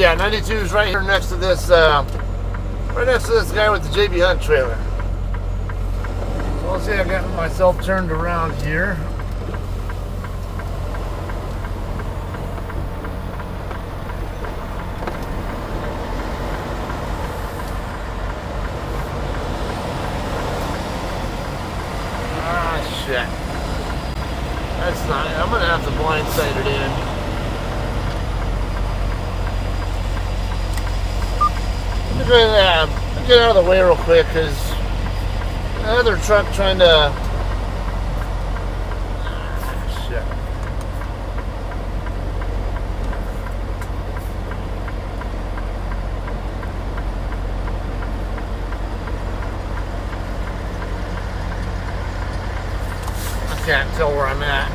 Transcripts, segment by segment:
Yeah, 92 is right here next to this, guy with the JB Hunt trailer. So let's see, I got myself turned around here. Shit. That's not, I'm gonna have to blindside it in. Let me go ahead and get out of the way real quick because the other truck trying to. Shit. Can't tell where I'm at.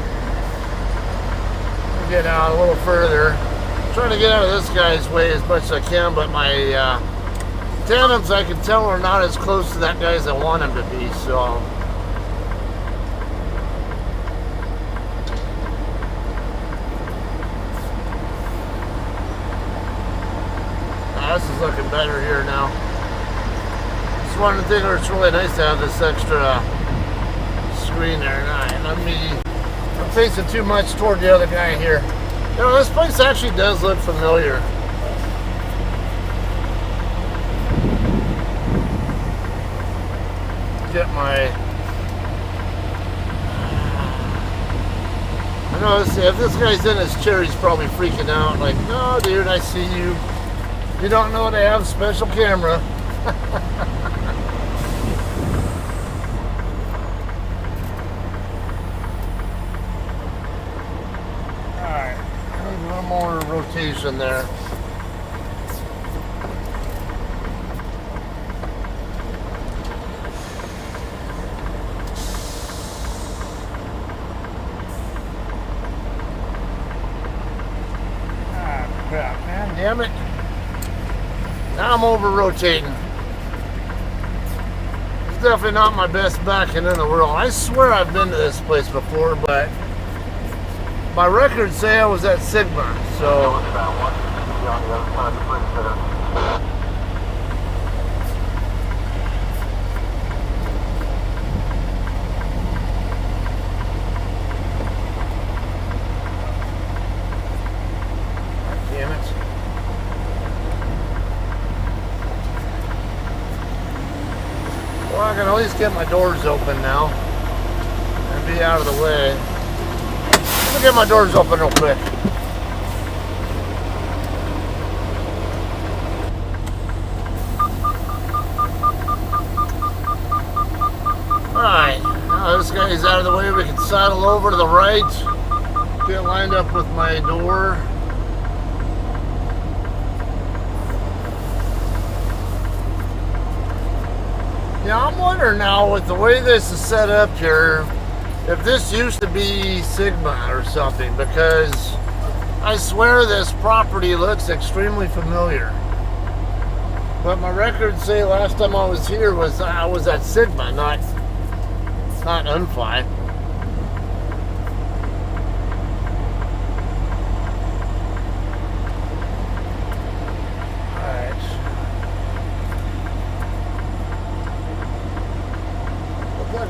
I'll get out a little further. I'm trying to get out of this guy's way as much as I can, but my tandems I can tell are not as close to that guy as I want them to be, so. This is looking better here now. Just one of the things where it's really nice to have this extra screen there. I'm facing too much toward the other guy here. You know, this place actually does look familiar. Get my. I know if this guy's in his chair, he's probably freaking out. Like, no, dude, I see you. You don't know they have special camera. More rotation there. Ah, crap, man, damn it. Now I'm over rotating. It's definitely not my best backing in the world. I swear I've been to this place before, but my records say I was at Sigma, so. Damn it. Well, I can at least get my doors open now and be out of the way. Let me get my doors open real quick. Alright, now this guy is out of the way. We can saddle over to the right. Get lined up with my door. Yeah, I'm wondering now with the way this is set up here, if this used to be Sigma or something, because I swear this property looks extremely familiar. But my records say last time I was here I was at Sigma, not Unfly.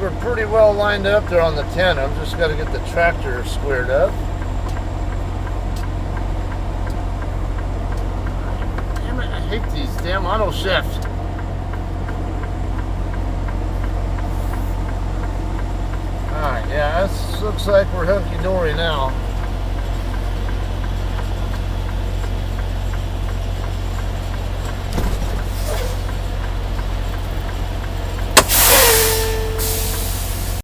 We're pretty well lined up there on the tandem. Just got to get the tractor squared up. Damn it, I hate these damn auto shifts. Alright, yeah, this looks like we're hunky-dory now.